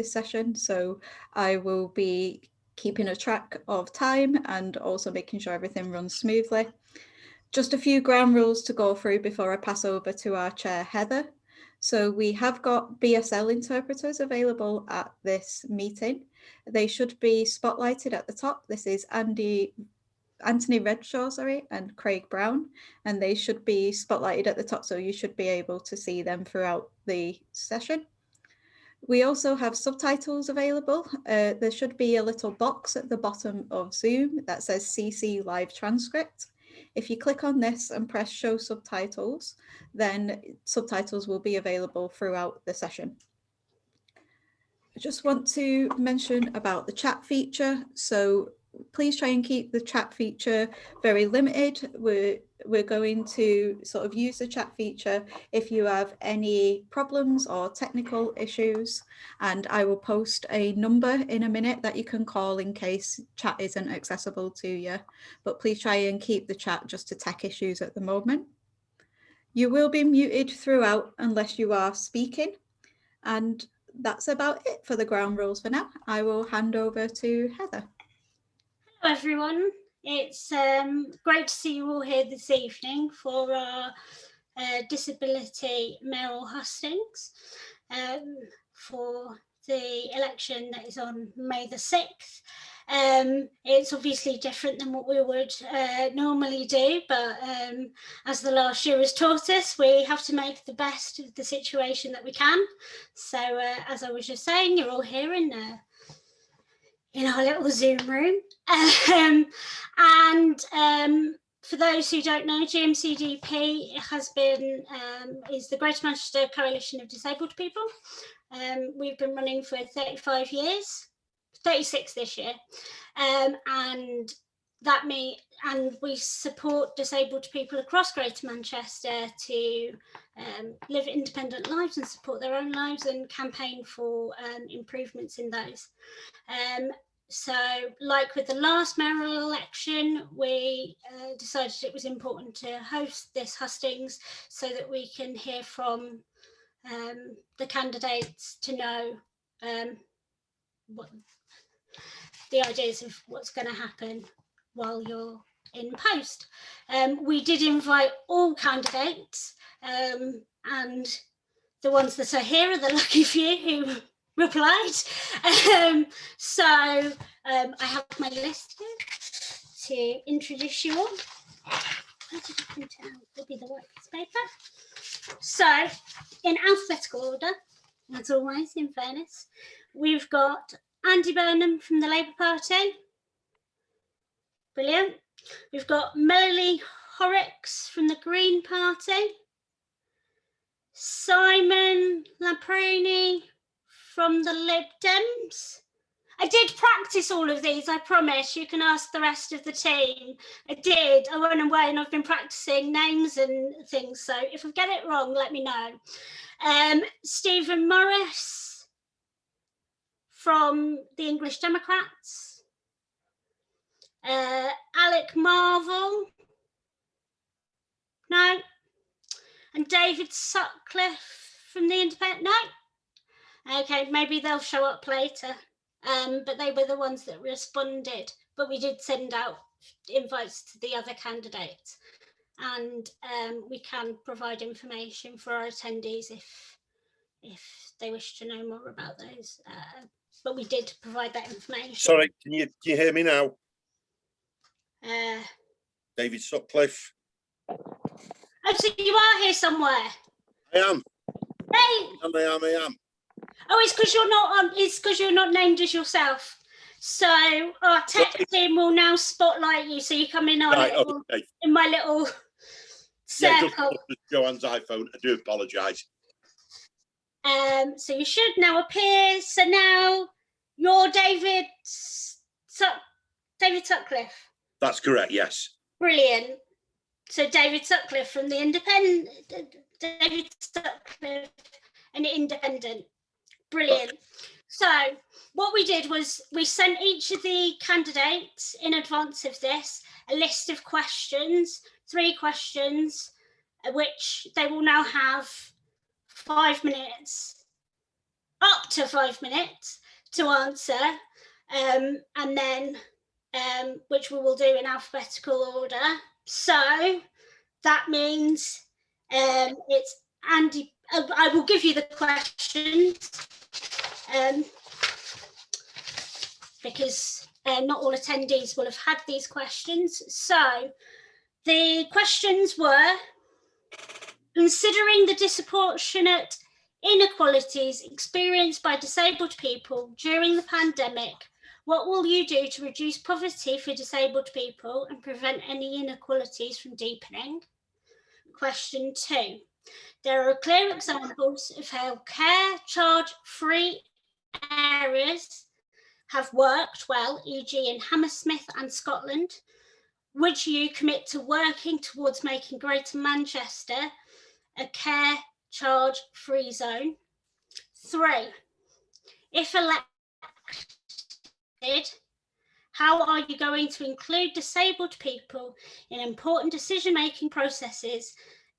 this session, so I will be keeping a track of time and also making sure everything runs smoothly. Just a few ground rules to go through before I pass over to our chair, Heather. So we have got BSL interpreters available at this meeting. They should be spotlighted at the top. This is Anthony Redshaw, and Craig Brown, and they should be spotlighted at the top, so you should be able to see them throughout the session. We also have subtitles available. There should be a little box at the bottom of Zoom that says CC Live Transcript. If you click on this and press Show Subtitles, then subtitles will be available throughout the session. I just want to mention about the chat feature. So please try and keep the chat feature very limited. We're going to sort of use the chat feature if you have any problems or technical issues, and I will post a number in a minute that you can call in case chat isn't accessible to you. But please try and keep the chat just to tech issues at the moment. You will be muted throughout unless you are speaking, and that's about it for the ground rules for now. I will hand over to Heather. Hello everyone, it's great to see you all here this evening for our disability mayoral hustings for the election that is on May the 6th. It's obviously different than what we would normally do, but as the last year has taught us, we have to make the best of the situation that we can. So as I was just saying, you're all here in our little Zoom room. For those who don't know, GMCDP is the Greater Manchester Coalition of Disabled People. We've been running for 35 years, 36 this year, and we support disabled people across Greater Manchester to live independent lives and support their own lives and campaign for improvements in those. So like with the last mayoral election, we decided it was important to host this hustings so that we can hear from the candidates to know what the ideas of what's going to happen while you're in post. We did invite all candidates, and the ones that are here are the lucky few who replied. So I have my list here to introduce you all. Where did I print it out? It'll be the white piece of paper. So in alphabetical order, as always, in fairness, we've got Andy Burnham from the Labour Party. Brilliant. We've got Melanie Horrocks from the Green Party. Simon Lamproni from the Lib Dems. I did practice all of these, I promise. You can ask the rest of the team. I did. I went away and I've been practicing names and things. So if I get it wrong, let me know. Stephen Morris from the English Democrats. Alec Marvel. No. And David Sutcliffe from the Independent. No. Okay, maybe they'll show up later. But they were the ones that responded. But we did send out invites to the other candidates. And we can provide information for our attendees if they wish to know more about those. But we did provide that information. Sorry, can you hear me now? David Sutcliffe. Oh, so you are here somewhere? I am. Hey. I am. Oh, it's because you're not on. It's because you're not named as yourself. So our tech team will now spotlight you. So you come in on right, okay. In my little circle. Yeah, just Joanne's iPhone. I do apologise. So you should now appear. So now you're David Sutcliffe. That's correct. Yes. Brilliant. So David Sutcliffe from the Independent. David Sutcliffe, an Independent. Brilliant. So what we did was we sent each of the candidates in advance of this a list of questions, 3 questions, which they will now have 5 minutes up to 5 minutes to answer, and then which we will do in alphabetical order. So that means it's Andy. I will give you the questions because not all attendees will have had these questions. So the questions were: considering the disproportionate inequalities experienced by disabled people during the pandemic, what will you do to reduce poverty for disabled people and prevent any inequalities from deepening? Question 2. There are clear examples of how care charge-free areas have worked well, e.g. in Hammersmith and Scotland. Would you commit to working towards making Greater Manchester a care charge-free zone? 3. If elected, how are you going to include disabled people in important decision-making processes?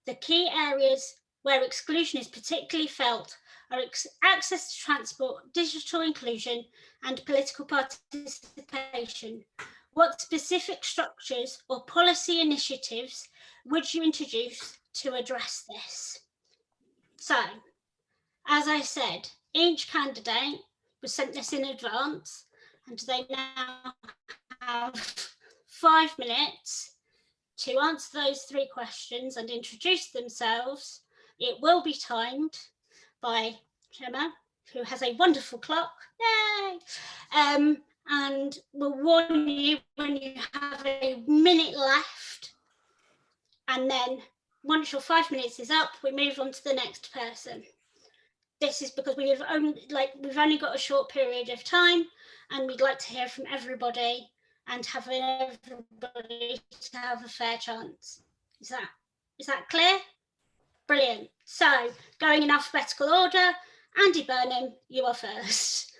The key areas where exclusion is particularly felt are access to transport, digital inclusion, and political participation. What specific structures or policy initiatives would you introduce to address this? So, as I said, each candidate was sent this in advance, and they now have 5 minutes to answer those 3 questions and introduce themselves. It will be timed by Gemma, who has a wonderful clock. Yay! And we'll warn you when you have a minute left. And then once your 5 minutes is up, we move on to the next person. This is because we've only got a short period of time, and we'd like to hear from everybody and have everybody to have a fair chance. Is that clear? Brilliant. So, going in alphabetical order, Andy Burnham, you are first.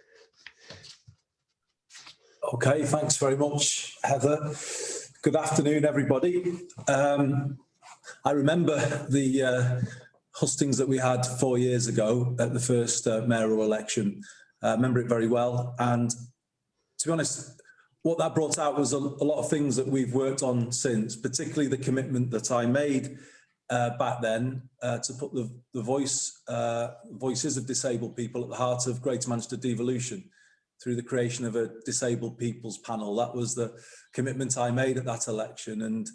Okay, thanks very much, Heather. Good afternoon, everybody. I remember the hustings that we had 4 years ago at the first mayoral election. I remember it very well. And to be honest, what that brought out was a lot of things that we've worked on since, particularly the commitment that I made back then to put the voices of disabled people at the heart of Greater Manchester devolution through the creation of a disabled people's panel. That was the commitment I made at that election, and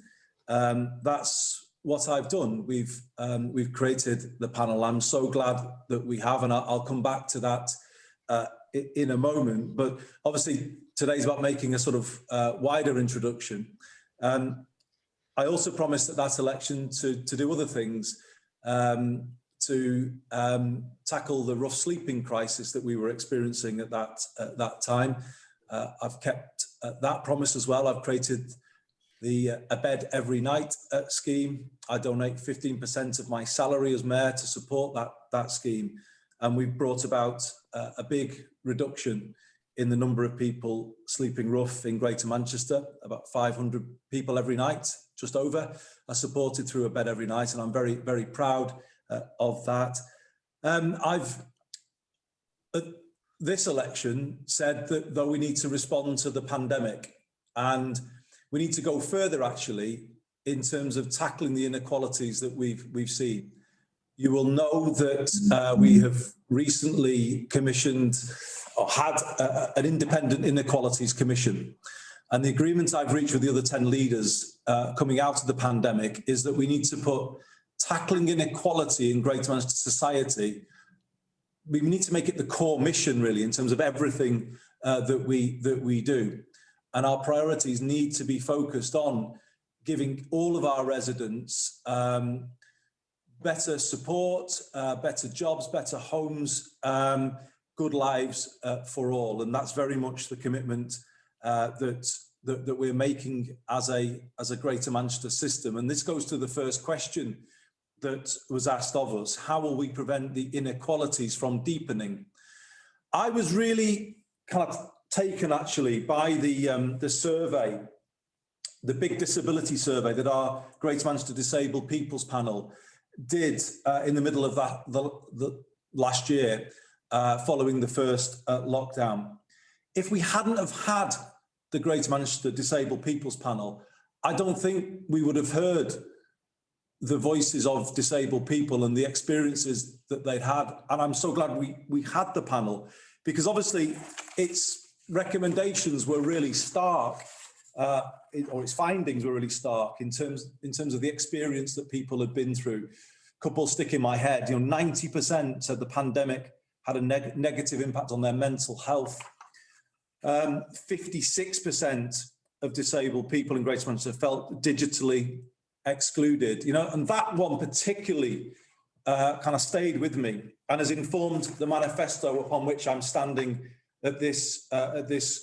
that's what I've done. We've created the panel. I'm so glad that we have, and I'll come back to that in a moment. But obviously today's about making a sort of wider introduction. I also promised at that election to do other things, to tackle the rough sleeping crisis that we were experiencing at that time. I've kept that promise as well. I've created the A Bed Every Night scheme. I donate 15% of my salary as mayor to support that scheme. And we've brought about a big reduction in the number of people sleeping rough in Greater Manchester. About 500 people every night, just over, are supported through A Bed Every Night, and I'm very, very proud of that. I've, at this election, said that though we need to respond to the pandemic, and we need to go further actually in terms of tackling the inequalities that we've seen. You will know that we have recently commissioned or had an independent inequalities commission. And the agreement I've reached with the other 10 leaders coming out of the pandemic is that we need to put tackling inequality in Greater Manchester society, we need to make it the core mission really in terms of everything that we do. And our priorities need to be focused on giving all of our residents better support, better jobs, better homes, good lives for all. And that's very much the commitment that we're making as a Greater Manchester system. And this goes to the first question that was asked of us: how will we prevent the inequalities from deepening? I was really kind of taken actually by the survey, the big disability survey that our Greater Manchester Disabled People's Panel did in the middle of the last year. following the first lockdown. If we hadn't have had the Greater Manchester Disabled People's Panel, I don't think we would have heard the voices of disabled people and the experiences that they'd had. And I'm so glad we had the panel, because obviously its recommendations were really stark, or its findings were really stark in terms of the experience that people had been through. A couple stick in my head, 90% said the pandemic had a negative impact on their mental health. 56% of disabled people in Greater Manchester felt digitally excluded, and that one particularly kind of stayed with me and has informed the manifesto upon which I'm standing at this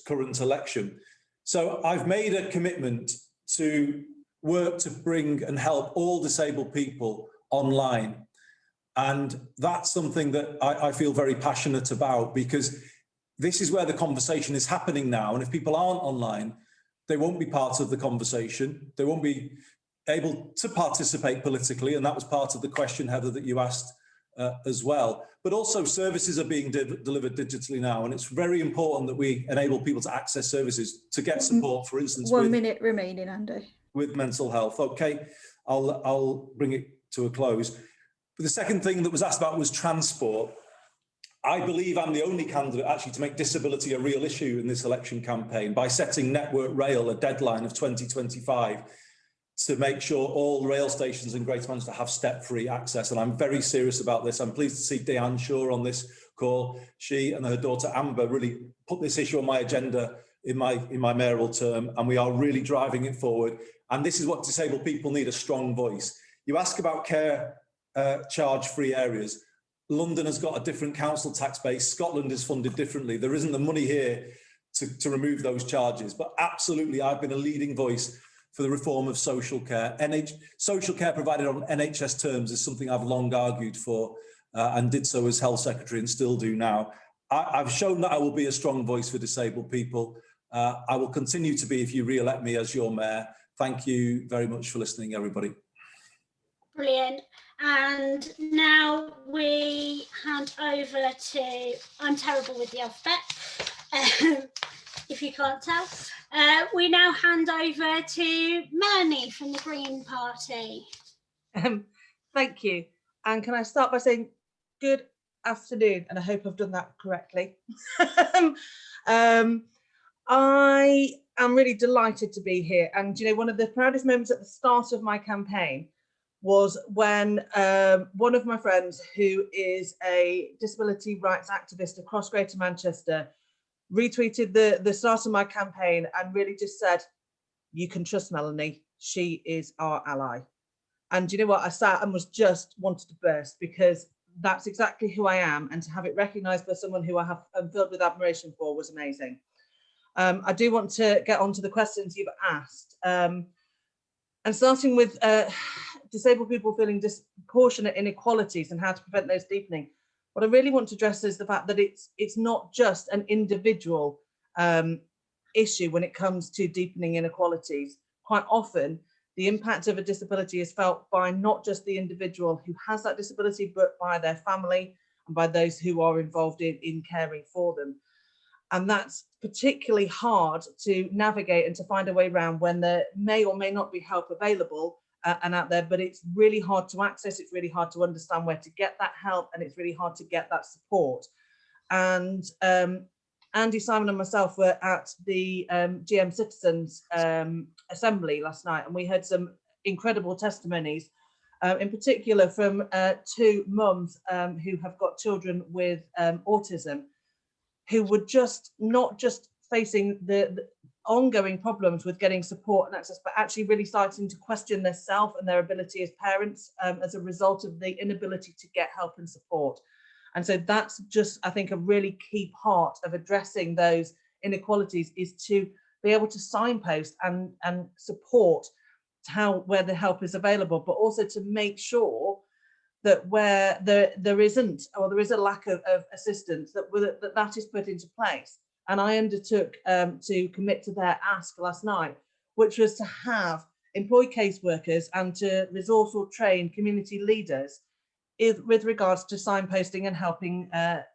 current election. So I've made a commitment to work to bring and help all disabled people online. And that's something that I feel very passionate about, because this is where the conversation is happening now. And if people aren't online, they won't be part of the conversation. They won't be able to participate politically. And that was part of the question, Heather, that you asked as well. But also services are being delivered digitally now. And it's very important that we enable people to access services, to get support, for instance. 1 minute remaining, Andy. With mental health. Okay, I'll bring it to a close. But the second thing that was asked about was transport. I believe I'm the only candidate actually to make disability a real issue in this election campaign by setting Network Rail a deadline of 2025 to make sure all rail stations in Greater Manchester have step-free access. And I'm very serious about this. I'm pleased to see Diane Shaw on this call. She and her daughter Amber really put this issue on my agenda in my mayoral term, and we are really driving it forward. And this is what disabled people need: a strong voice. You ask about care charge-free areas. London has got a different council tax base. Scotland is funded differently. There isn't the money here to remove those charges. But absolutely, I've been a leading voice for the reform of social care. Social care provided on NHS terms is something I've long argued for and did so as Health Secretary and still do now. I've shown that I will be a strong voice for disabled people. I will continue to be if you re-elect me as your mayor. Thank you very much for listening, everybody. Brilliant. And now we hand over to, I'm terrible with the alphabet, if you can't tell. We now hand over to Melanie from the Green Party. Thank you. And can I start by saying good afternoon, and I hope I've done that correctly. I am really delighted to be here. And one of the proudest moments at the start of my campaign was when one of my friends, who is a disability rights activist across Greater Manchester, retweeted the start of my campaign and really just said, "You can trust Melanie, she is our ally." And you know what, I sat and was just wanted to burst, because that's exactly who I am, and to have it recognised by someone who I am filled with admiration for was amazing. I do want to get on to the questions you've asked, and starting with disabled people feeling disproportionate inequalities and how to prevent those deepening. What I really want to address is the fact that it's not just an individual issue when it comes to deepening inequalities. Quite often, the impact of a disability is felt by not just the individual who has that disability, but by their family and by those who are involved in caring for them. And that's particularly hard to navigate and to find a way around when there may or may not be help available and out there, but it's really hard to access, it's really hard to understand where to get that help, and it's really hard to get that support. And Andy, Simon and myself were at the GM Citizens Assembly last night, and we heard some incredible testimonies, in particular from two mums who have got children with autism, who were not just facing the ongoing problems with getting support and access, but actually really starting to question their self and their ability as parents as a result of the inability to get help and support. And so that's just, I think, a really key part of addressing those inequalities, is to be able to signpost and support where the help is available, but also to make sure that where there isn't, or there is a lack of assistance, that is put into place. And I undertook to commit to their ask last night, which was to have employed caseworkers and to resource or train community leaders with regards to signposting and helping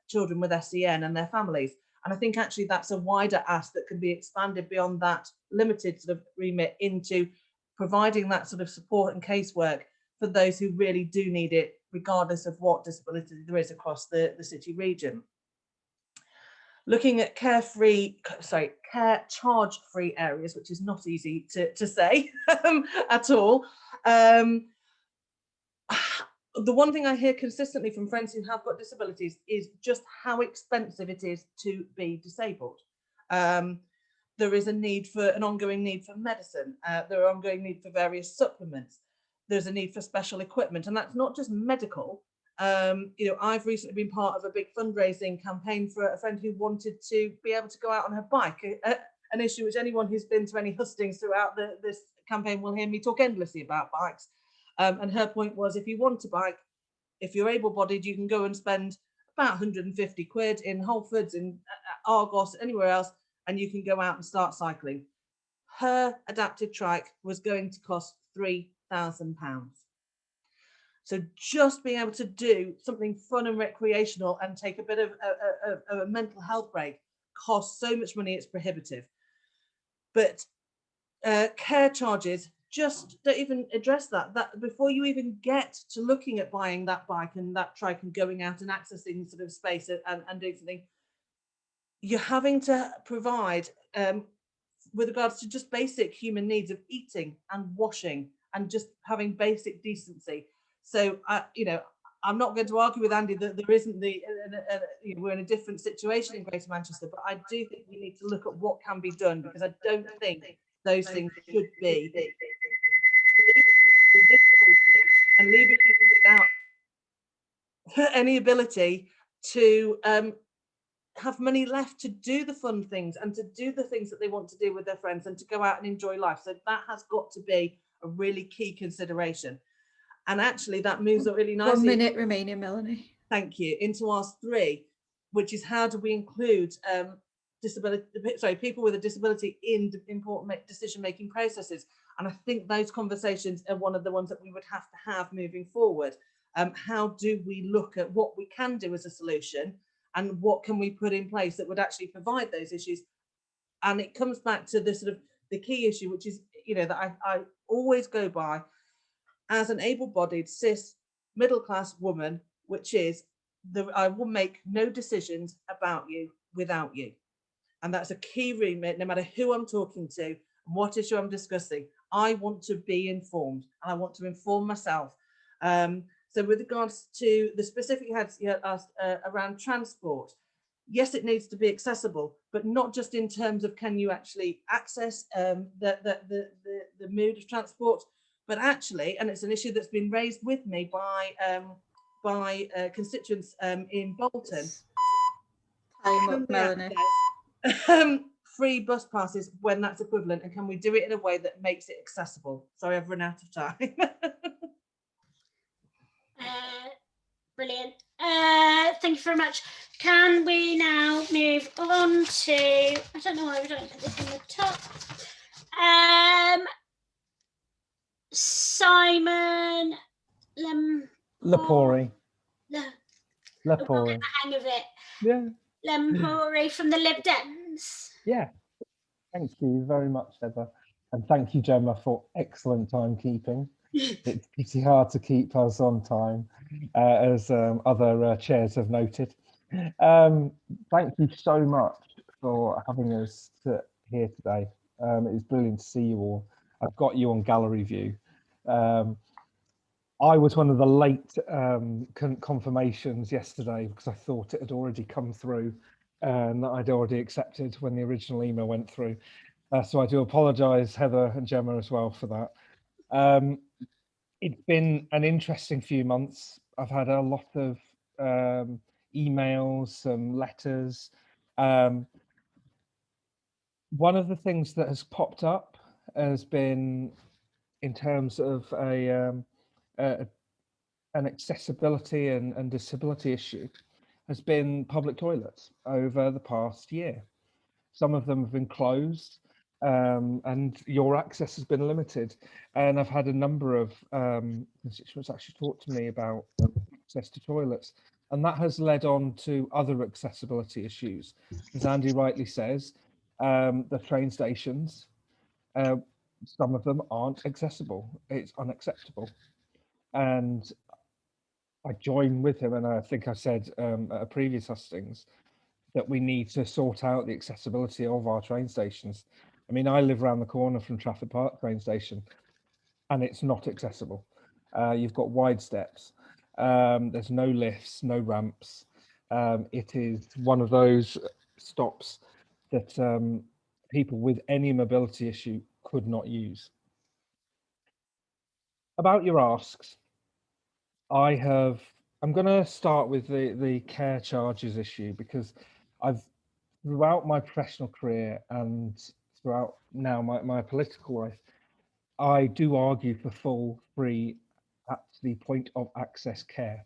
children with SEN and their families. And I think actually that's a wider ask that can be expanded beyond that limited sort of remit into providing that sort of support and casework for those who really do need it, regardless of what disability there is across the city region. Looking at care charge-free areas, which is not easy to say at all. The one thing I hear consistently from friends who have got disabilities is just how expensive it is to be disabled. There is an ongoing need for medicine. There are ongoing need for various supplements. There's a need for special equipment, and that's not just medical. I've recently been part of a big fundraising campaign for a friend who wanted to be able to go out on her bike, an issue which anyone who's been to any hustings throughout this campaign will hear me talk endlessly about bikes. And her point was, if you want a bike, if you're able-bodied, you can go and spend about 150 quid in Whole Foods, in Argos, anywhere else, and you can go out and start cycling. Her adapted trike was going to cost £3,000. So just being able to do something fun and recreational and take a bit of a mental health break costs so much money, it's prohibitive. But care charges just don't even address that before you even get to looking at buying that bike and that trike and going out and accessing sort of space and doing something. You're having to provide with regards to just basic human needs of eating and washing and just having basic decency. So I'm not going to argue with Andy that there isn't we're in a different situation in Greater Manchester, but I do think we need to look at what can be done, because I don't think those things should be difficulty and leaving people without any ability to have money left to do the fun things and to do the things that they want to do with their friends and to go out and enjoy life. So that has got to be a really key consideration. And actually that moves up really nicely. 1 minute remaining, Melanie. Thank you. Into Ask 3, which is how do we include people with a disability in important decision-making processes. And I think those conversations are one of the ones that we would have to have moving forward. How do we look at what we can do as a solution and what can we put in place that would actually provide those issues? And it comes back to the sort of the key issue, which is, that I always go by as an able-bodied, cis, middle-class woman, which is I will make no decisions about you without you. And that's a key remit, no matter who I'm talking to and what issue I'm discussing. I want to be informed and I want to inform myself. So with regards to the specific you had asked around transport, yes, it needs to be accessible, but not just in terms of can you actually access the mode of transport, but actually, and it's an issue that's been raised with me by constituents in Bolton. Time up, Melanie. Free bus passes when that's equivalent, and can we do it in a way that makes it accessible? Sorry, I've run out of time. Brilliant. Thank you very much. Can we now move on to, I don't know why we don't put this in the top. Simon Lepori. Lepori. Hang of it. Yeah. Lepori from the Lib Dems. Yeah. Thank you very much, Heather. And thank you, Gemma, for excellent timekeeping. It's pretty hard to keep us on time, as other chairs have noted. Thank you so much for having us here today. It's brilliant to see you all. I've got you on gallery view. I was one of the late confirmations yesterday because I thought it had already come through and that I'd already accepted when the original email went through. So I do apologise, Heather and Gemma, as well for that. It's been an interesting few months. I've had a lot of emails and letters. One of the things that has popped up has been in terms of an accessibility and disability issue has been public toilets over the past year. Some of them have been closed and your access has been limited. And I've had a number of constituents actually talk to me about access to toilets. And that has led on to other accessibility issues. As Andy rightly says, the train stations, some of them aren't accessible. It's unacceptable. And I join with him, and I think I said at a previous hustings that we need to sort out the accessibility of our train stations. I mean, I live around the corner from Trafford Park train station, and it's not accessible. You've got wide steps. There's no lifts, no ramps. It is one of those stops that people with any mobility issue could not use. About your asks, I'm going to start with the care charges issue, because throughout my professional career and throughout now my political life, I do argue for full, free, at the point of access care,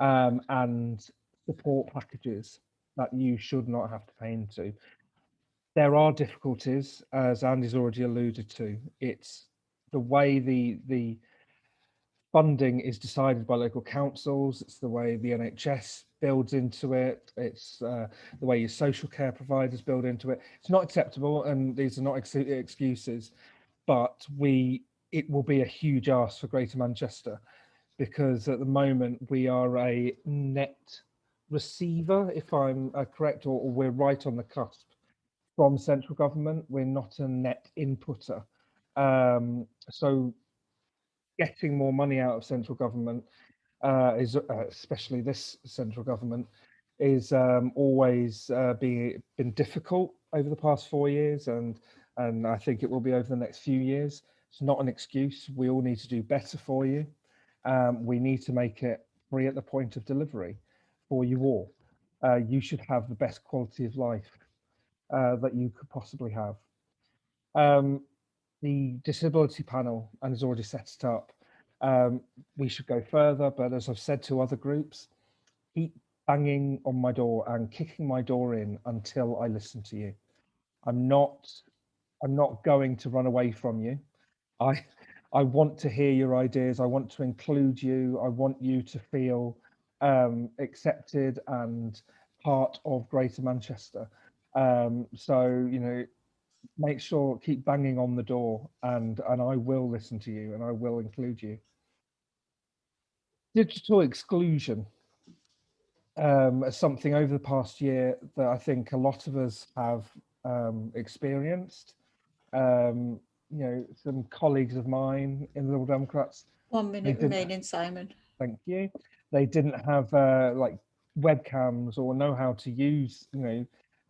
and support packages that you should not have to pay into. There are difficulties, as Andy's already alluded to. It's the way the funding is decided by local councils. It's the way the NHS builds into it. It's the way your social care providers build into it. It's not acceptable, and these are not excuses, but it will be a huge ask for Greater Manchester, because at the moment we are a net receiver, if I'm correct, or we're right on the cusp from central government. We're not a net inputter. So getting more money out of central government is, especially this central government, is always been difficult over the past 4 years, and I think it will be over the next few years. It's not an excuse. We all need to do better for you. We need to make it free at the point of delivery for you all. You should have the best quality of life that you could possibly have. The disability panel, and has already set it up. We should go further, but as I've said to other groups, keep banging on my door and kicking my door in until I listen to you. I'm not going to run away from you. I want to hear your ideas. I want to include you. I want you to feel accepted and part of Greater Manchester. So, you know, make sure, keep banging on the door, and I will listen to you, and I will include you. Digital exclusion, something over the past year that I think a lot of us have experienced. You know, some colleagues of mine in the Liberal Democrats. 1 minute remaining, Simon. Thank you. They didn't have like webcams or know how to use, you know,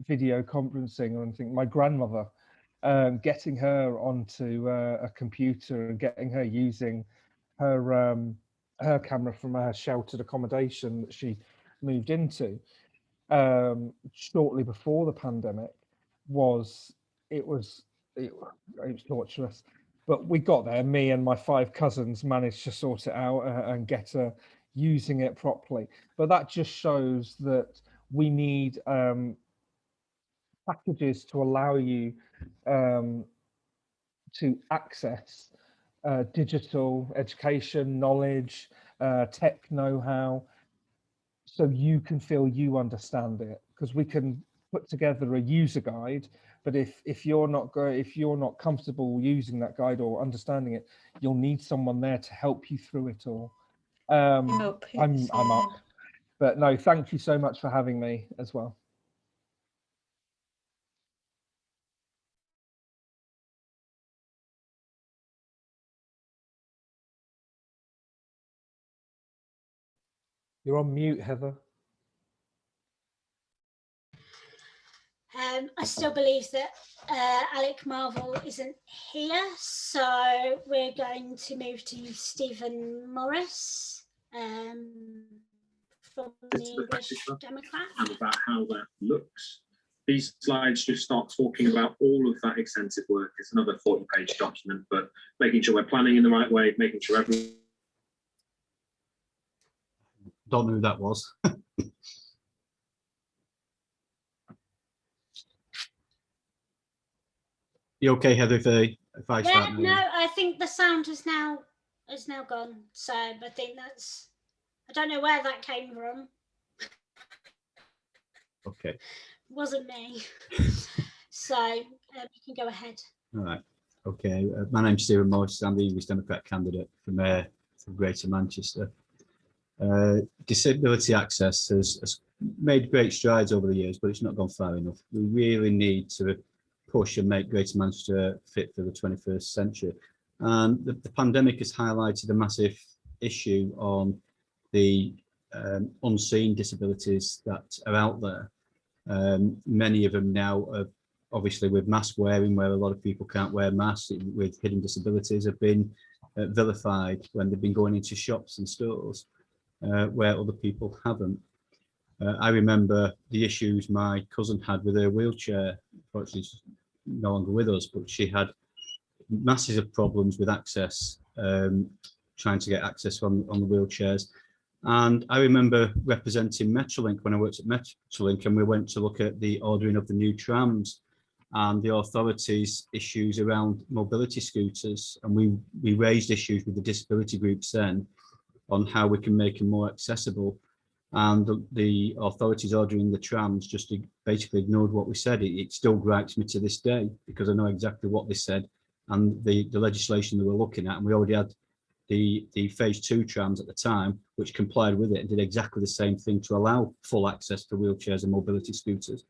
video conferencing or anything. My grandmother, getting her onto a computer and getting her using her camera from her sheltered accommodation that she moved into shortly before the pandemic was torturous. But we got there. Me and my 5 cousins managed to sort it out and get her using it properly. But that just shows that we need packages to allow you to access digital education, knowledge, tech know-how, so you can feel you understand it. Because we can put together a user guide, but if you're not comfortable using that guide or understanding it, you'll need someone there to help you through it all. I'm up, but no, thank you so much for having me as well. You're on mute, Heather. I still believe that Alec Marvel isn't here, so we're going to move to Stephen Morris from the English Democrat. And about how that looks. These slides just start talking about all of that extensive work. It's another 40-page document, but making sure we're planning in the right way, making sure everyone... Don't know who that was. You okay, Heather, if I start now? No, I think the sound has now gone. So I think I don't know where that came from. Okay. Wasn't me. So you can go ahead. All right. Okay. My name's Stephen Morris. I'm the English Democrat candidate for Mayor for Greater Manchester. Disability access has made great strides over the years, but it's not gone far enough. We really need to push and make Greater Manchester fit for the 21st century. And the pandemic has highlighted a massive issue on the unseen disabilities that are out there. Many of them now are obviously with mask wearing, where a lot of people can't wear masks with hidden disabilities, have been vilified when they've been going into shops and stores where other people haven't. I remember the issues my cousin had with her wheelchair. Unfortunately, she's no longer with us, but she had massive problems with access, trying to get access on the wheelchairs. And I remember representing Metrolink when I worked at Metrolink, and we went to look at the ordering of the new trams and the authorities' issues around mobility scooters. And we raised issues with the disability groups then on how we can make them more accessible. And the authorities ordering the trams just basically ignored what we said. It still gripes me to this day because I know exactly what they said and the legislation they were looking at. And we already had the phase 2 trams at the time, which complied with it and did exactly the same thing to allow full access to wheelchairs and mobility scooters.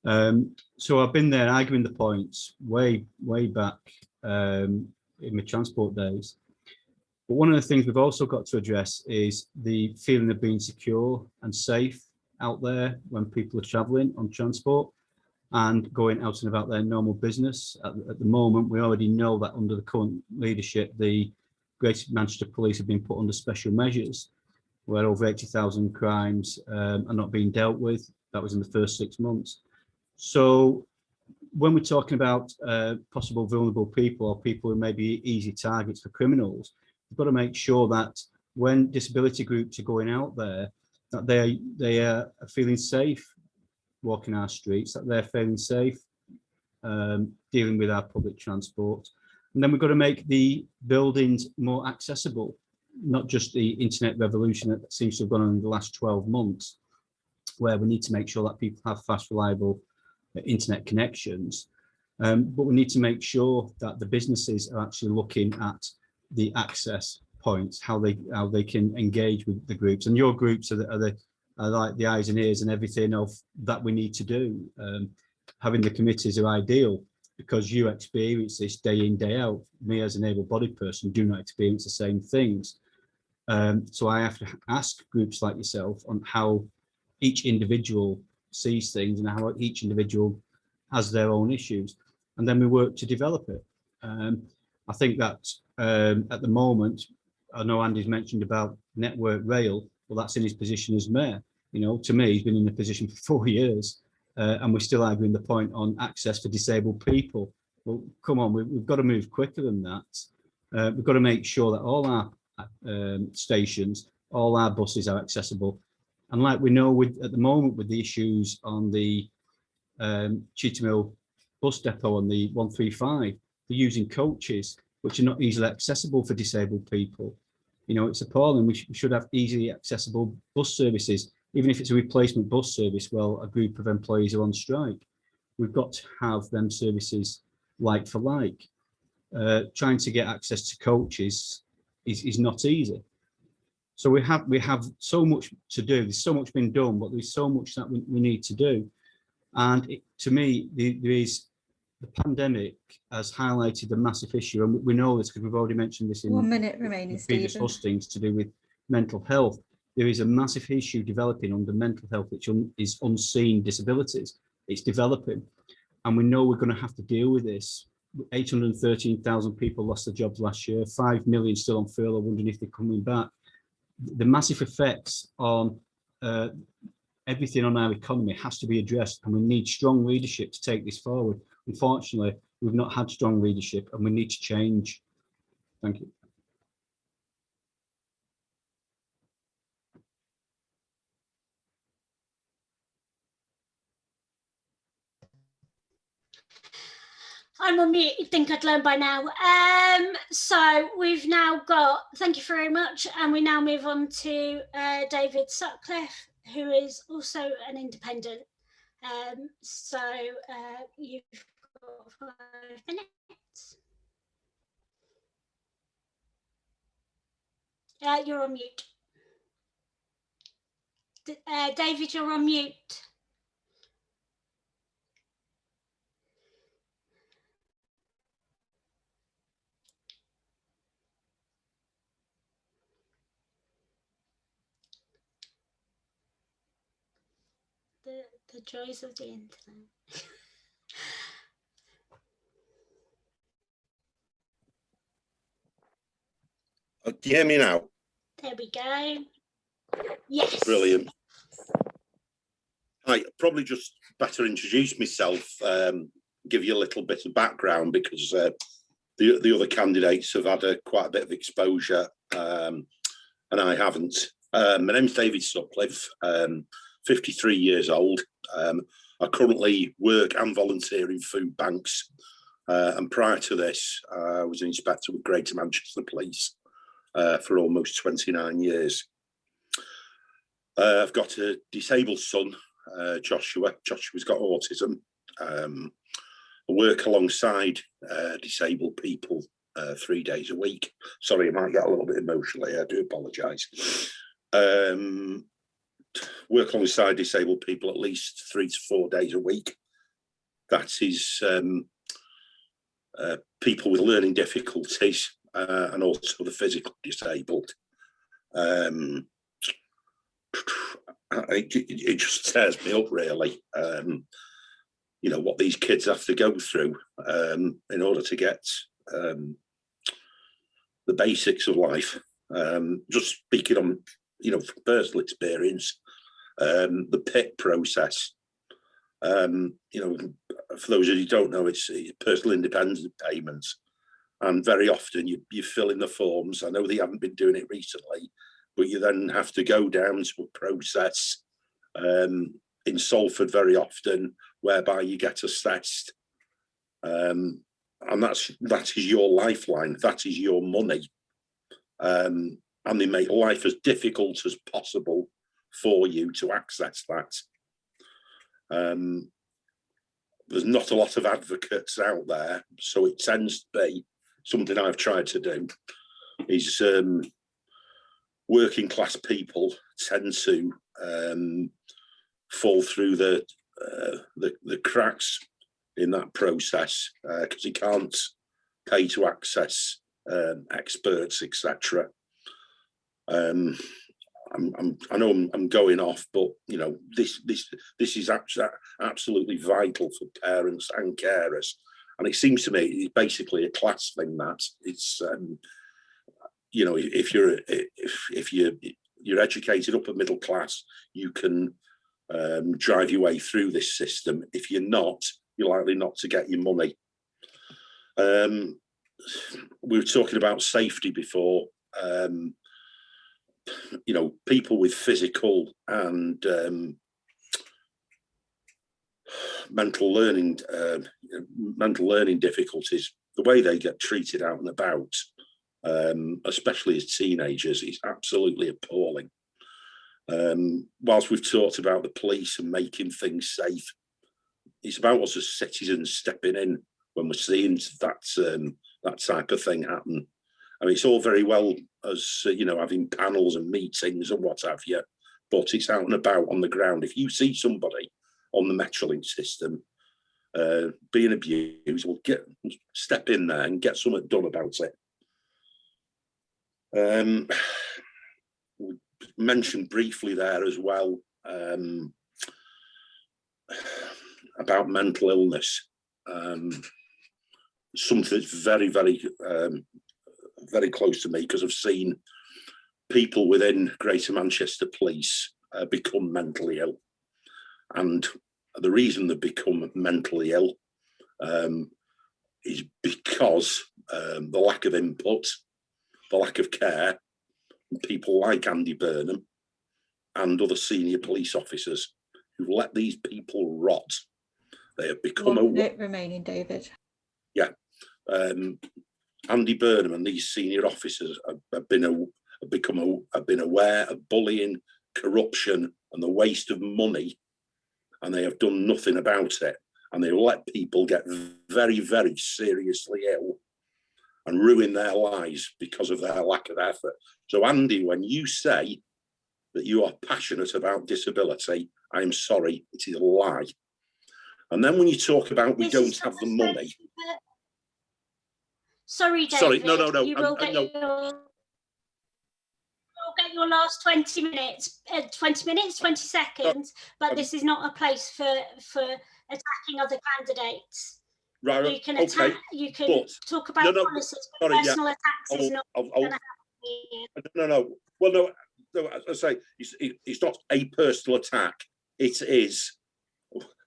So I've been there arguing the points way back in my transport days. But one of the things we've also got to address is the feeling of being secure and safe out there when people are travelling on transport and going out and about their normal business. At the moment, we already know that under the current leadership, the Greater Manchester Police have been put under special measures where over 80,000 crimes are not being dealt with. That was in the first 6 months. So when we're talking about possible vulnerable people or people who may be easy targets for criminals, we've got to make sure that when disability groups are going out there, that they are feeling safe walking our streets, that they're feeling safe dealing with our public transport. And then we've got to make the buildings more accessible, not just the internet revolution that seems to have gone on in the last 12 months, where we need to make sure that people have fast, reliable internet connections. But we need to make sure that the businesses are actually looking at the access points, how they can engage with the groups. And your groups are like the eyes and ears and everything of that we need to do. Having the committees are ideal because you experience this day in, day out. Me as an able-bodied person do not experience the same things. So I have to ask groups like yourself on how each individual sees things and how each individual has their own issues. And then we work to develop it. I think that at the moment, I know Andy's mentioned about Network Rail. Well, that's in his position as mayor. You know, to me, he's been in the position for 4 years, and we're still arguing the point on access for disabled people. Well, come on, we've got to move quicker than that. We've got to make sure that all our stations, all our buses are accessible. And like we know at the moment with the issues on the Cheetham Hill bus depot on the 135, they're using coaches which are not easily accessible for disabled people. You know, it's appalling. We should have easily accessible bus services, even if it's a replacement bus service. Well, a group of employees are on strike. We've got to have them services like for like. Trying to get access to coaches is not easy. So we have so much to do. There's so much been done, but there's so much that we need to do. And to me, the pandemic has highlighted a massive issue, and we know this because we've already mentioned this in 1 minute remaining, the previous Stephen. hustings to do with mental health. There is a massive issue developing under mental health, which is unseen disabilities. It's developing, and we know we're going to have to deal with this. 813,000 people lost their jobs last year, 5 million still on furlough, wondering if they're coming back. The massive effects on everything on our economy has to be addressed, and we need strong leadership to take this forward. Unfortunately, we've not had strong leadership, and we need to change. Thank you. I'm on mute. You'd think I'd learn by now. So we've now got, thank you very much. And we now move on to David Sutcliffe, who is also an independent. So you've got 5 minutes. You're on mute. David, you're on mute. The joys of the internet. Do you hear me now? There we go. Yes. Brilliant. I probably just better introduce myself, give you a little bit of background, because the other candidates have had quite a bit of exposure, and I haven't. My name's David Sutcliffe, 53 years old. I currently work and volunteer in food banks, and prior to this, I was an inspector with Greater Manchester Police for almost 29 years. I've got a disabled son, Joshua. Joshua's got autism. I work alongside disabled people 3 days a week. Sorry, I might get a little bit emotional here, I do apologise. Work alongside disabled people at least 3 to 4 days a week. That is people with learning difficulties and also the physically disabled. It just tears me up, really. You know, what these kids have to go through in order to get the basics of life. Just speaking on, you know, from personal experience, the PIT process. You know, for those of you who don't know, it's personal independence payments, and very often you fill in the forms. I know they haven't been doing it recently, but you then have to go down to a process in Salford very often, whereby you get assessed, and that is your lifeline. That is your money, and they make life as difficult as possible for you to access that. There's not a lot of advocates out there, so it tends to be something I've tried to do. Is working class people tend to fall through the cracks in that process because you can't pay to access experts, etc. I know I'm going off, but you know, this is absolutely vital for parents and carers, and it seems to me it's basically a class thing. That it's you know, if you're educated upper middle class, you can drive your way through this system. If you're not, you're likely not to get your money. We were talking about safety before. You know, people with physical and mental learning difficulties, the way they get treated out and about, especially as teenagers, is absolutely appalling. Whilst we've talked about the police and making things safe, it's about us as citizens stepping in when we're seeing that type of thing happen. I mean, it's all very well as, you know, having panels and meetings and what have you, but it's out and about on the ground. If you see somebody on the Metrolink system being abused, well, step in there and get something done about it. We mentioned briefly there as well about mental illness. Something that's very, very very close to me, because I've seen people within Greater Manchester Police become mentally ill, and the reason they become mentally ill is because the lack of input, the lack of care, and people like Andy Burnham and other senior police officers who let these people rot. They have become remaining, David. Yeah. Andy Burnham and these senior officers have been aware of bullying, corruption, and the waste of money, and they have done nothing about it, and they let people get very, very seriously ill and ruin their lives because of their lack of effort. So Andy, when you say that you are passionate about disability, I am sorry, it is a lie. And then when you talk about we don't have the money. Sorry, David. Sorry, no. You will get your last 20 minutes, 20 seconds, but this is not a place for attacking other candidates. Right, you can okay, attack, you can talk about policies, but sorry, personal attacks is not going to happen here. No. Well, no, as I say, it's not a personal attack. It is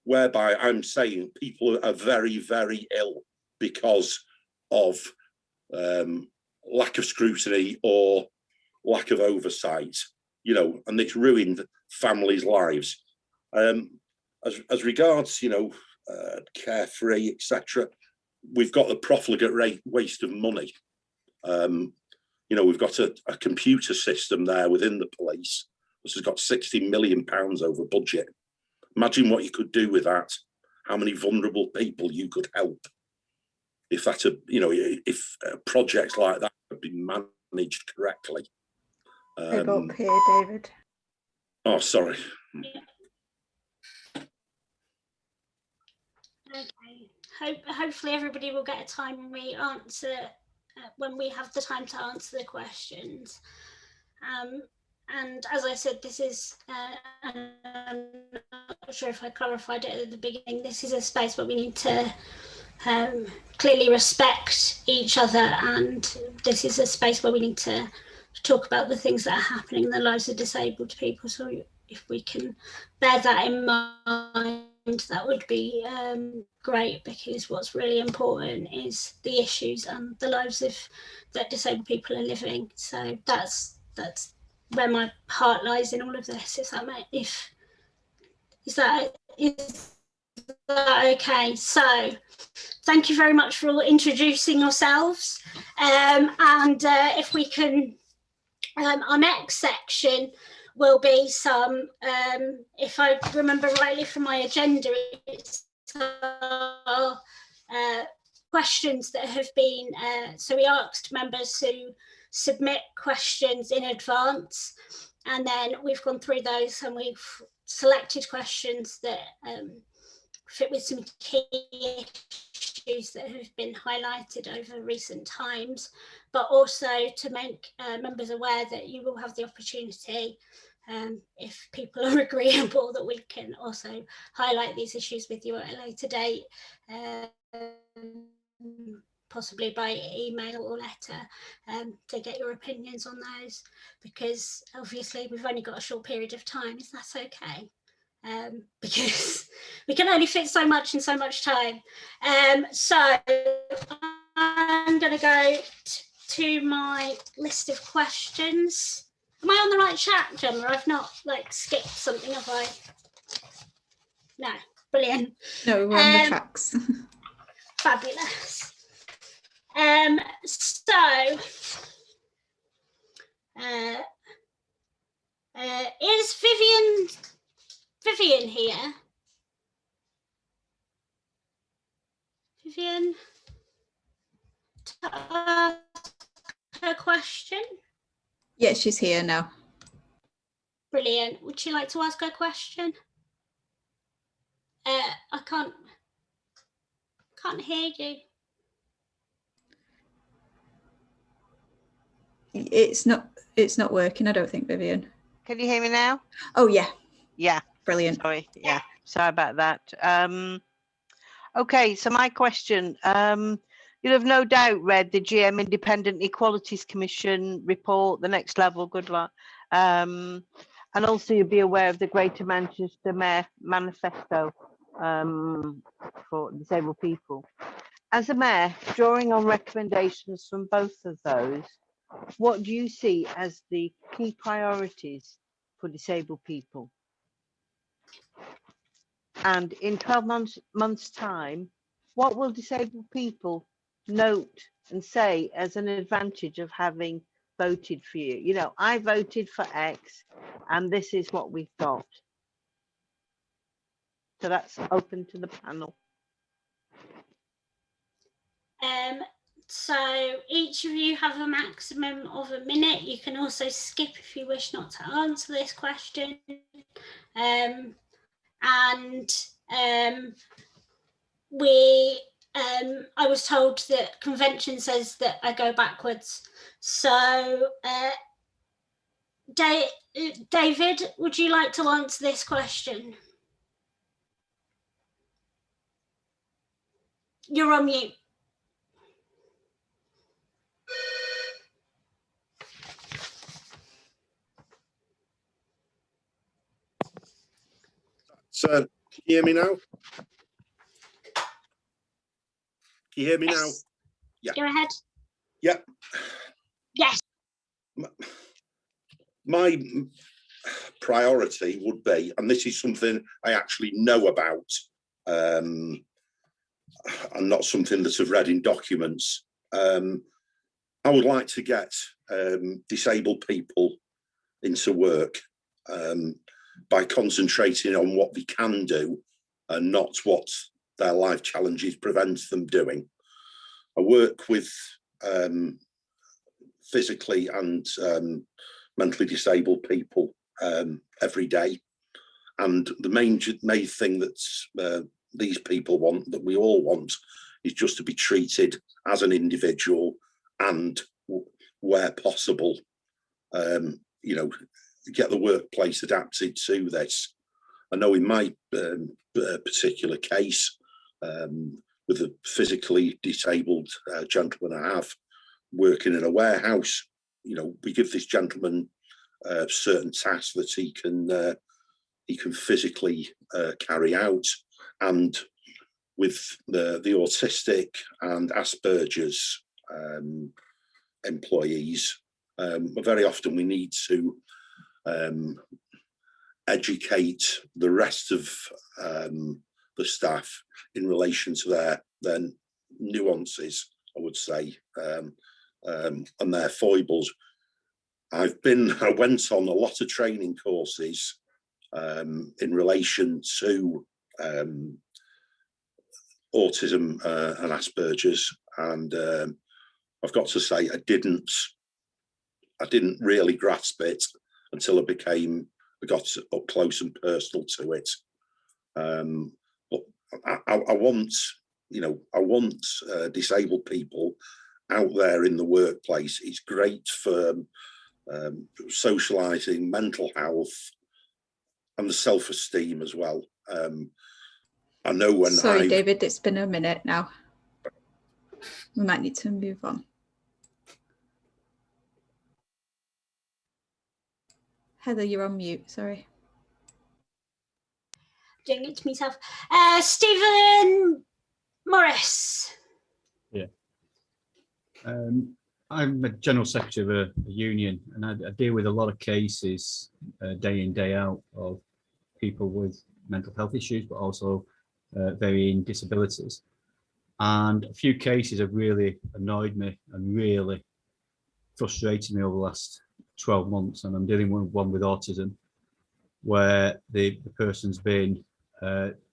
whereby I'm saying people are very, very ill because of lack of scrutiny or lack of oversight, you know, and it's ruined families' lives. As regards, you know, carefree, etc., we've got the profligate waste of money. You know, we've got a computer system there within the police, which has got £60 million over budget. Imagine what you could do with that. How many vulnerable people you could help if that, you know, if projects like that had been managed correctly. Big up here, David. Oh, sorry. Okay. Hopefully everybody will get a time when we answer, when we have the time to answer the questions. And as I said, this is, and I'm not sure if I clarified it at the beginning, this is a space where we need to clearly respect each other, and this is a space where we need to talk about the things that are happening in the lives of disabled people. So if we can bear that in mind, that would be great, because what's really important is the issues and the lives of that disabled people are living. So that's where my heart lies in all of this. Is that okay? So thank you very much for introducing yourselves, and if we can, our next section will be some, if I remember rightly from my agenda, it's questions that have been, so we asked members to submit questions in advance, and then we've gone through those and we've selected questions that fit with some key issues that have been highlighted over recent times, but also to make members aware that you will have the opportunity, if people are agreeable, that we can also highlight these issues with you at a later date, possibly by email or letter, to get your opinions on those, because obviously we've only got a short period of time. Is that okay? Because we can only fit so much in so much time. So I'm going to go to my list of questions. Am I on the right track, Gemma? I've not skipped something, have I? No, brilliant. No, we're on the tracks. Fabulous. Is Vivian here? Vivian, her question? Yeah, she's here now. Brilliant. Would you like to ask her question? I can't hear you. It's not working, I don't think, Vivian. Can you hear me now? Oh yeah. Yeah. Brilliant. Sorry. Yeah. Sorry about that. Okay, so my question, you'll have no doubt read the GM Independent Equalities Commission report, the next level, good luck. And also you'll be aware of the Greater Manchester Mayor Manifesto for disabled people. As a mayor, drawing on recommendations from both of those, what do you see as the key priorities for disabled people? And in 12 months' time, what will disabled people note and say as an advantage of having voted for you. You know, I voted for X and this is what we've got. So that's open to the panel. So each of you have a maximum of a minute. You can also skip if you wish not to answer this question. I was told that convention says that I go backwards. So David, would you like to answer this question? You're on mute. So, can you hear me now? Can you hear me now? Yeah. Go ahead. Yeah. Yes. My priority would be, and this is something I actually know about, and not something that I've read in documents. I would like to get disabled people into work by concentrating on what they can do and not what their life challenges prevent them doing. I work with physically and mentally disabled people every day, and the main thing that these people want, that we all want, is just to be treated as an individual, and where possible, you know, get the workplace adapted to this. I know in my particular case, with a physically disabled gentleman I have working in a warehouse, you know, we give this gentleman certain tasks that he can physically carry out, and with the autistic and Asperger's employees, very often we need to educate the rest of the staff in relation to their nuances, I would say, and their foibles. I went on a lot of training courses in relation to autism and Asperger's, and I've got to say I didn't really grasp it until I got up close and personal to it. But I want disabled people out there in the workplace. It's great for socializing, mental health, and the self-esteem as well. I know when Sorry, David, it's been a minute now. We might need to move on. Heather, you're on mute, sorry. Doing it to myself. Stephen Morris. Yeah. I'm a general secretary of a union, and I deal with a lot of cases day in, day out of people with mental health issues, but also varying disabilities. And a few cases have really annoyed me and really frustrated me over the last 12 months. And I'm dealing with one with autism, where the person's been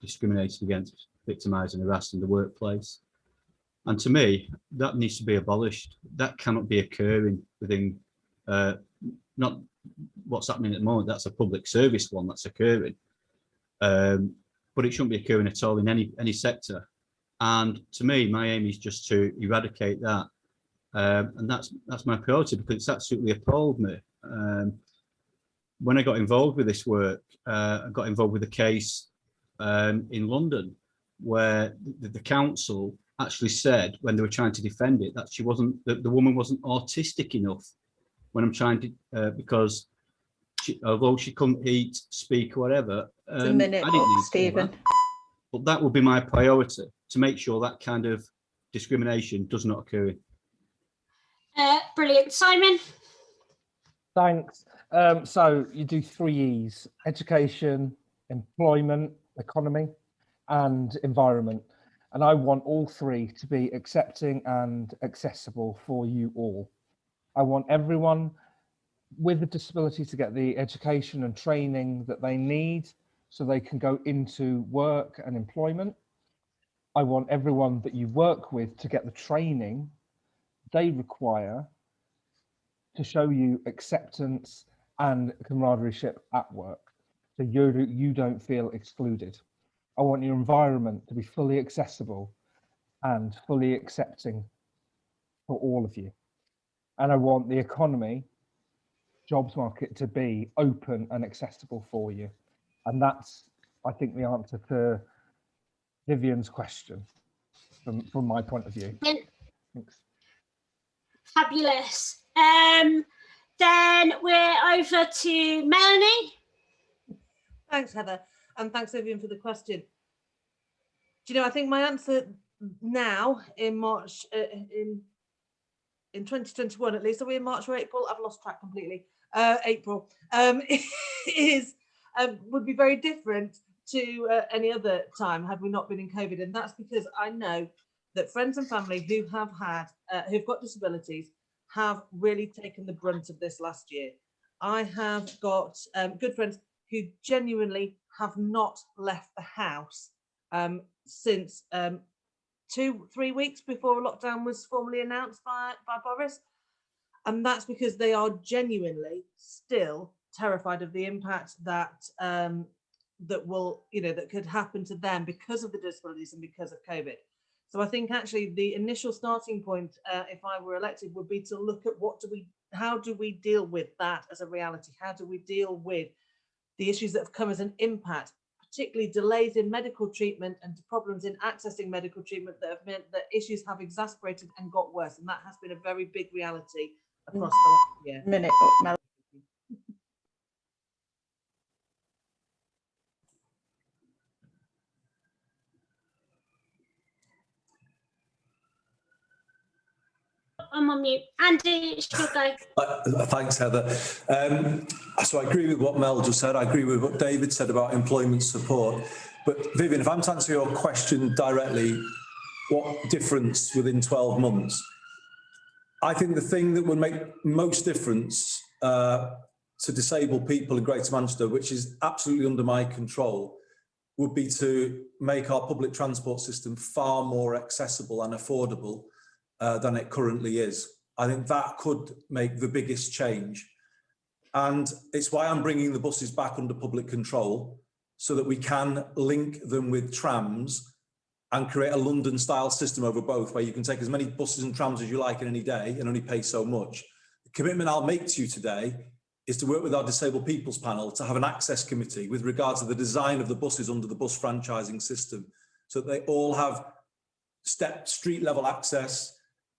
discriminated against, victimised and harassed in the workplace. And to me, that needs to be abolished. That cannot be occurring within, not what's happening at the moment, that's a public service one that's occurring. But it shouldn't be occurring at all in any sector. And to me, my aim is just to eradicate that. And that's my priority, because it's absolutely appalled me. When I got involved with this work, I got involved with a case in London where the council actually said, when they were trying to defend it, that the woman wasn't autistic enough. When I'm trying to, because although she couldn't eat, speak, or whatever, It's a minute, Stephen. But that would be my priority, to make sure that kind of discrimination does not occur. Brilliant. Simon? Thanks. So you do 3 E's: education, employment, economy, and environment. And I want all 3 to be accepting and accessible for you all. I want everyone with a disability to get the education and training that they need so they can go into work and employment. I want everyone that you work with to get the training they require to show you acceptance and camaraderie at work, so you don't feel excluded. I want your environment to be fully accessible and fully accepting for all of you. And I want the economy, jobs market to be open and accessible for you. And that's, I think, the answer to Vivian's question from my point of view. Thanks. Fabulous. Then we're over to Melanie. Thanks, Heather, and thanks, Vivian, for the question. Do you know, I think my answer now in March, in 2021 at least, are we in March or April? I've lost track completely. April is would be very different to any other time had we not been in COVID, and that's because I know that friends and family who have had who've got disabilities have really taken the brunt of this last year. I have got good friends who genuinely have not left the house since 2-3 weeks before lockdown was formally announced by Boris, and that's because they are genuinely still terrified of the impact that that will, you know, that could happen to them because of the disabilities and because of COVID. So I think actually the initial starting point, if I were elected, would be to look at how do we deal with that as a reality? How do we deal with the issues that have come as an impact, particularly delays in medical treatment and problems in accessing medical treatment that have meant that issues have exacerbated and got worse. And that has been a very big reality across the last year. Minute up, Mel. I'm on mute. Andy, it's your go. Thanks, Heather. So I agree with what Mel just said. I agree with what David said about employment support. But Vivian, if I'm to answer your question directly, what difference within 12 months? I think the thing that would make most difference to disabled people in Greater Manchester, which is absolutely under my control, would be to make our public transport system far more accessible and affordable than it currently is. I think that could make the biggest change. And it's why I'm bringing the buses back under public control, so that we can link them with trams and create a London-style system over both, where you can take as many buses and trams as you like in any day and only pay so much. The commitment I'll make to you today is to work with our disabled people's panel to have an access committee with regards to the design of the buses under the bus franchising system, so that they all have street level access,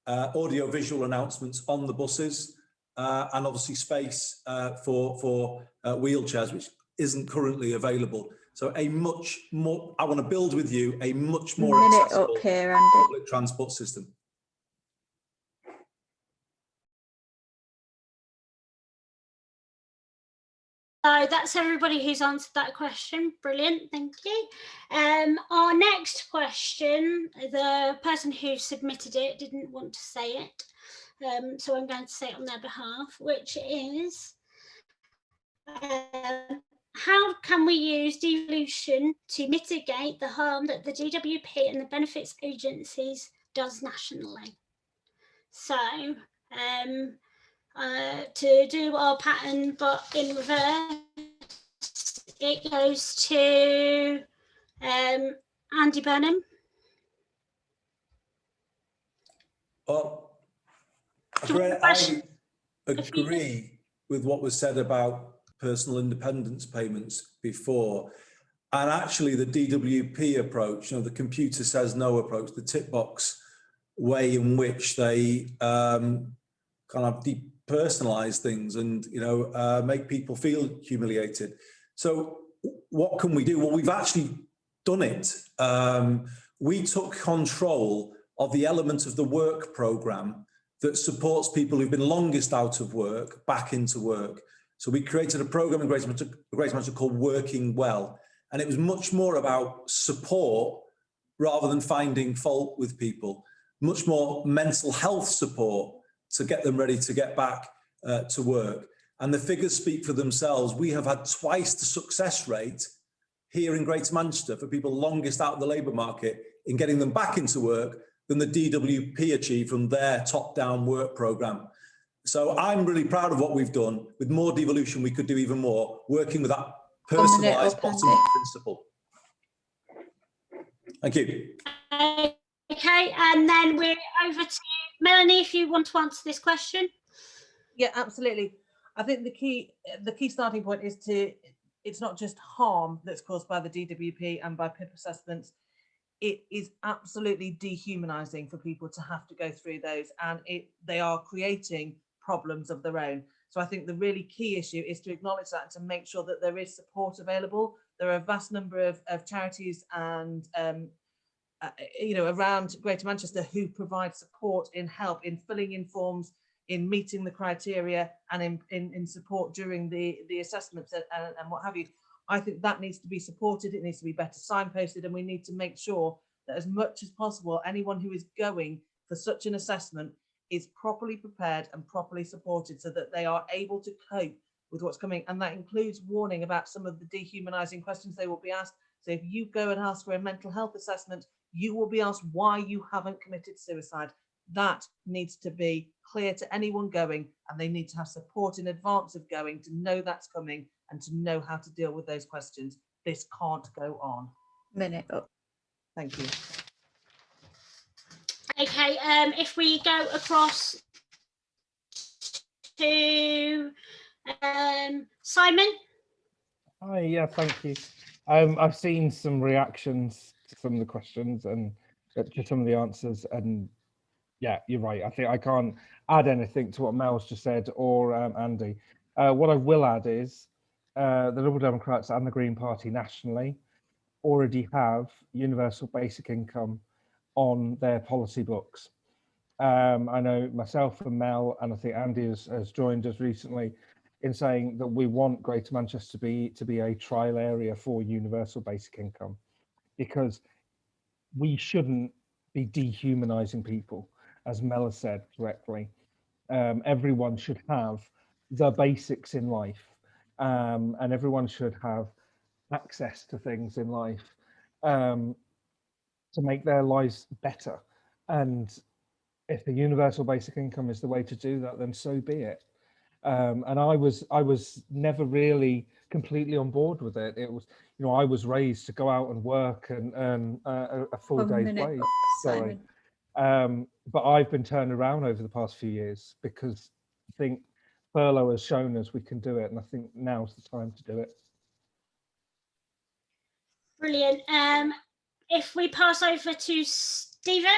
audio visual announcements on the buses, and obviously space for wheelchairs, which isn't currently available. So a much more, I want to build with you a much more accessible up here, Andy. public transport system. So that's everybody who's answered that question. Brilliant, thank you. Our next question, the person who submitted it didn't want to say it, so I'm going to say it on their behalf, which is, how can we use devolution to mitigate the harm that the DWP and the benefits agencies does nationally? So, to do our pattern, but in reverse, it goes to Andy Burnham. Well, I agree with what was said about personal independence payments before. And actually the DWP approach, you know, the computer says no approach, the tick box way in which they kind of depersonalize things and, you know, make people feel humiliated. So what can we do? Well, we've actually done it. We took control of the element of the work programme that supports people who've been longest out of work back into work. So we created a programme in Greater Manchester called Working Well. And it was much more about support rather than finding fault with people, much more mental health support to get them ready to get back to work. And the figures speak for themselves. We have had twice the success rate here in Greater Manchester for people longest out of the labour market in getting them back into work than the DWP achieved from their top-down work programme. So I'm really proud of what we've done. With more devolution, we could do even more, working with that personalised bottom-up principle. Thank you. Okay, and then we're over to Melanie, if you want to answer this question. Yeah, absolutely. I think the key starting point is it's not just harm that's caused by the DWP and by PIP assessments. It is absolutely dehumanizing for people to have to go through those, and they are creating problems of their own. So I think the really key issue is to acknowledge that and to make sure that there is support available. There are a vast number of charities and around Greater Manchester who provide support in help in filling in forms, in meeting the criteria, and in support during the assessments and what have you. I think that needs to be supported. It needs to be better signposted, and we need to make sure that as much as possible, anyone who is going for such an assessment is properly prepared and properly supported so that they are able to cope with what's coming. And that includes warning about some of the dehumanizing questions they will be asked. So if you go and ask for a mental health assessment, you will be asked why you haven't committed suicide. That needs to be clear to anyone going, and they need to have support in advance of going to know that's coming and to know how to deal with those questions. This can't go on. Minute up. Thank you. Okay, if we go across to Simon. Hi, yeah, thank you. I've seen some reactions to some of the questions and to some of the answers, and yeah, you're right. I think I can't add anything to what Mel's just said or Andy. What I will add is the Liberal Democrats and the Green Party nationally already have universal basic income on their policy books. I know myself and Mel, and I think Andy has joined us recently in saying that we want Greater Manchester to be a trial area for universal basic income, because we shouldn't be dehumanizing people, as Mel has said correctly. Everyone should have the basics in life, and everyone should have access to things in life to make their lives better. And if the universal basic income is the way to do that, then so be it. And I was never really completely on board with it. It was, I was raised to go out and work and earn a full day's wage. Sorry. But I've been turned around over the past few years because I think furlough has shown us we can do it, and I think now's the time to do it. Brilliant. If we pass over to Stephen.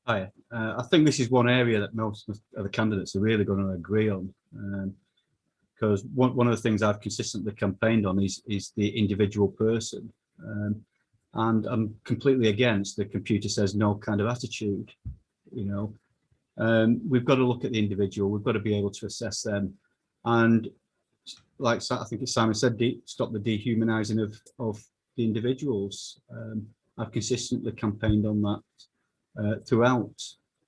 Hi, I think this is one area that most of the candidates are really going to agree on, because one of the things I've consistently campaigned on is the individual person, and I'm completely against the computer says no kind of attitude. We've got to look at the individual. We've got to be able to assess them, and like I think Simon said, stop the dehumanizing of the individuals. I've consistently campaigned on that throughout,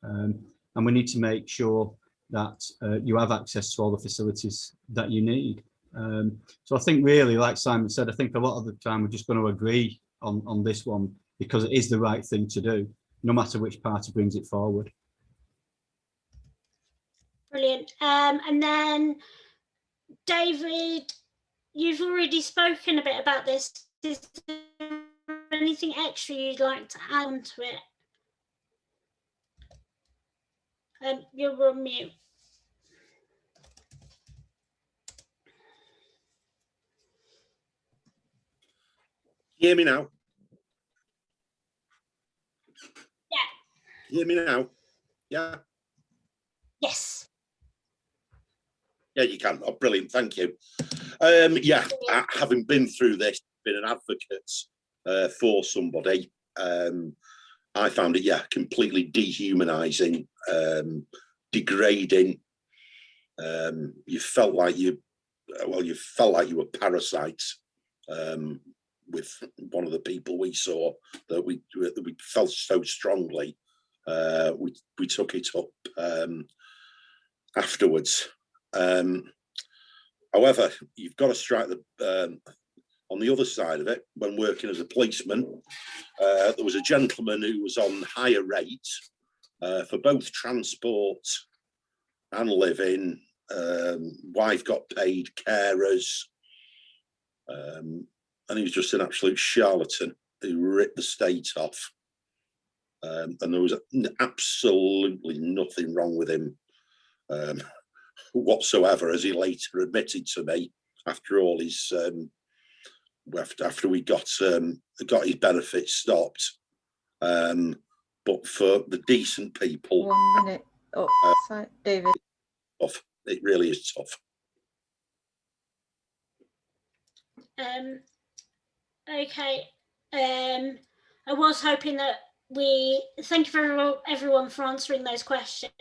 and we need to make sure that you have access to all the facilities that you need. So I think really, like Simon said, I think a lot of the time we're just going to agree on this one because it is the right thing to do, no matter which party brings it forward. Brilliant. And then David, you've already spoken a bit about this. Is there anything extra you'd like to add on to it? You're on mute. You hear me now? Yeah. You hear me now? Yeah. Yes. Yeah, you can. Oh, brilliant. Thank you. Yeah, having been through this, been an advocate for somebody, I found it, yeah, completely dehumanizing, degrading. You felt like you were parasites with one of the people we saw that we felt so strongly we took it up afterwards. However, you've got to strike the on the other side of it. When working as a policeman, there was a gentleman who was on higher rates for both transport and living. Wife got paid carers, and he was just an absolute charlatan who ripped the state off. And there was absolutely nothing wrong with him whatsoever, as he later admitted to me after all his after we got his benefits stopped. But for the decent people, 1 minute. Oh, sorry, David. tough. It really is tough. Okay. I was hoping that thank you everyone for answering those questions.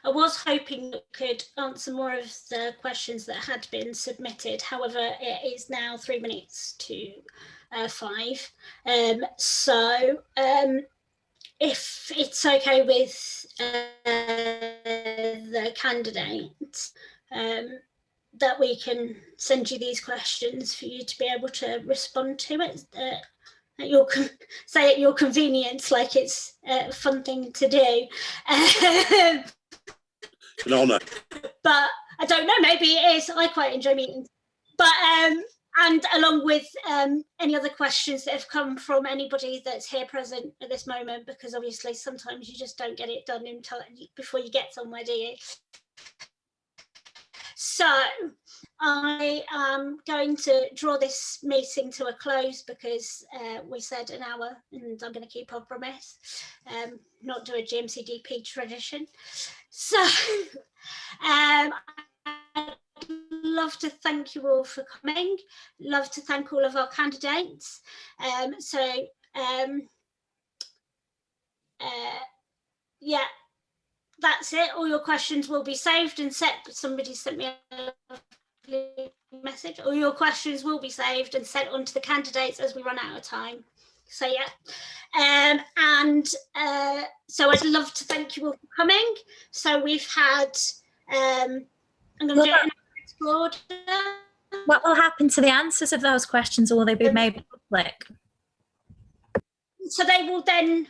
I was hoping that we could answer more of the questions that had been submitted. However, it is now 3 minutes to 5. So if it's okay with the candidates, that we can send you these questions for you to be able to respond to it at your say at your convenience, like it's a fun thing to do. An honour. But I don't know, maybe it is. I quite enjoy meetings. But and along with any other questions that have come from anybody that's here present at this moment, because obviously sometimes you just don't get it done before you get somewhere, do you? So I am going to draw this meeting to a close because we said an hour, and I'm going to keep our promise, not do a GMCDP tradition. So I'd love to thank you all for coming. Love to thank all of our candidates. Yeah. That's it. All your questions will be saved and set. Somebody sent me a message. All your questions will be saved and sent on to the candidates as we run out of time. So yeah, so I'd love to thank you all for coming. So we've had, I'm going to do it in order. What will happen to the answers of those questions? Will they be made public? So they will then,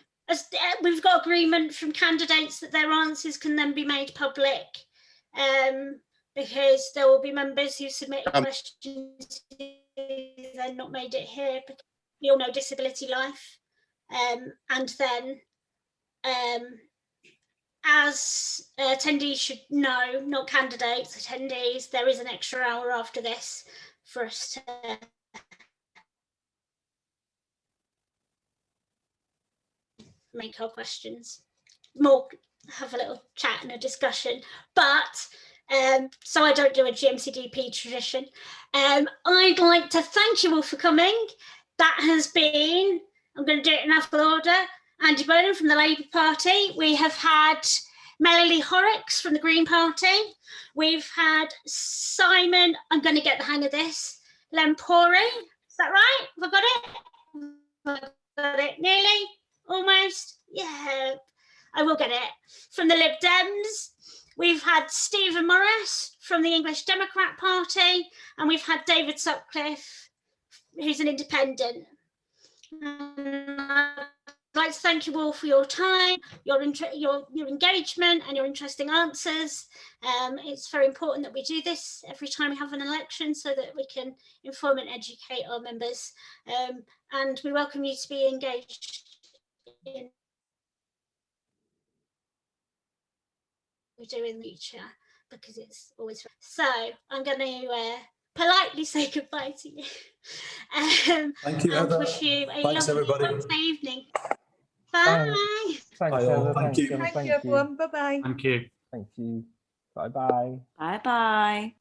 we've got agreement from candidates that their answers can then be made public, because there will be members who submit questions who then not made it here, because we all know disability life. And then, as attendees should know, not candidates, attendees, there is an extra hour after this for us to make our questions more, have a little chat and a discussion. But so I don't do a GMCDP tradition. I'd like to thank you all for coming. That has been, I'm going to do it in alphabetical order, Andy Bolan from the Labour Party. We have had Melanie Horrocks from the Green Party. We've had Simon, I'm going to get the hang of this, Lempori. Is that right? Have I got it? Nearly? Almost? Yeah, I will get it. From the Lib Dems. We've had Stephen Morris from the English Democrat Party, and we've had David Sutcliffe, who's an independent. I'd like to thank you all for your time, your engagement and your interesting answers. It's very important that we do this every time we have an election so that we can inform and educate our members. And we welcome you to be engaged in we do in the future, because it's always so. I'm going to politely say goodbye to you. Thank you, Heather. Wish you a Thanks, lovely everybody. Wednesday evening. Bye. Thanks, all. Heather. Thank you. Thank you, everyone. Bye-bye. Thank you. Thank you. Bye-bye. Bye-bye.